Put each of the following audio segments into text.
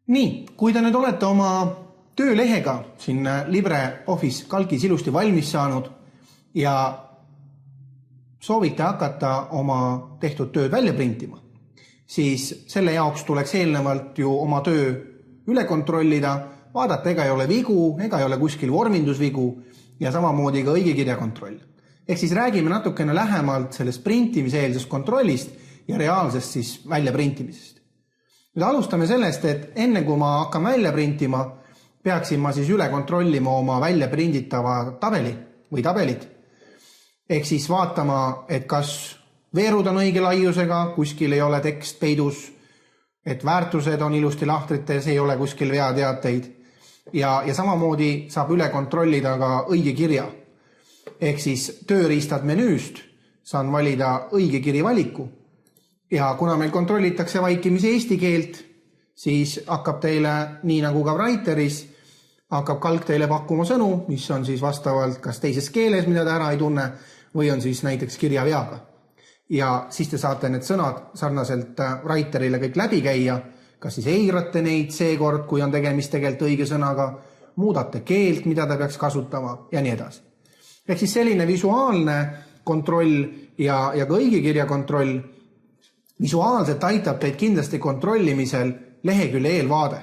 Nii, kui te nüüd olete oma töölehega siin LibreOffice kalkis ilusti valmis saanud ja soovite hakata oma tehtud tööd välja printima, siis selle jaoks tuleks eelnevalt ju oma töö üle kontrollida, vaadata, ega ei ole vigu, ega ei ole kuskil vormindusvigu ja samamoodi ka õigekirja kontroll. Ehk siis räägime natukene lähemalt sellest printimiseelsest kontrollist ja reaalsest siis väljaprintimisest. Nüüd alustame sellest, et enne kui ma hakkan välja printima, peaksin ma siis üle kontrollima oma välja prinditava tabeli või tabelit. Ehk siis vaatama, et kas veerud on õige laiusega, kuskil ei ole tekst peidus, et väärtused on ilusti lahtrites, ei ole kuskil veateateid. Ja samamoodi saab üle kontrollida ka õige kirja. Ehk siis tööriistad menüüst saan valida õige kiri valiku. Ja kuna meil kontrollitakse vaikimisi eesti keelt, siis hakkab teile, nii nagu ka Writeris, hakkab kalk teile pakkuma sõnu, mis on siis vastavalt kas teises keeles, mida te ära ei tunne, või on siis näiteks kirjaveaga. Ja siis te saate need sõnad sarnaselt Writerile kõik läbi käia, kas siis eirate neid seekord, kui on tegemist tegelikult õige sõnaga, muudate keelt, mida te peaks kasutama ja nii edasi. Ehk siis selline visuaalne kontroll ja ka õigekirja kontroll visuaalselt aitab teid kindlasti kontrollimisel lehekülje eelvaade.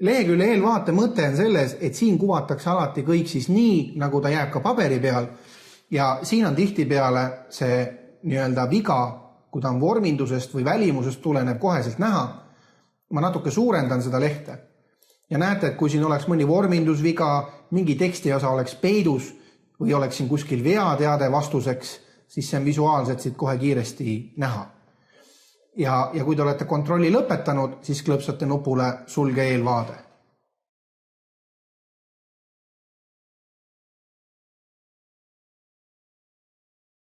Lehekülje eelvaate mõte on selles, et siin kuvatakse alati kõik siis nii, nagu ta jääb ka paberi peal ja siin on tihtipeale see nii-öelda viga, kui ta on vormindusest või välimusest tuleneb koheselt näha. Ma natuke suurendan seda lehte ja näete, et kui siin oleks mõni vormindusviga, mingi tekstiosa oleks peidus või oleks siin kuskil veateade vastuseks, siis see on visuaalselt siit kohe kiiresti näha. Ja kui te olete kontrolli lõpetanud, siis klõpsate nupule sulge eelvaade.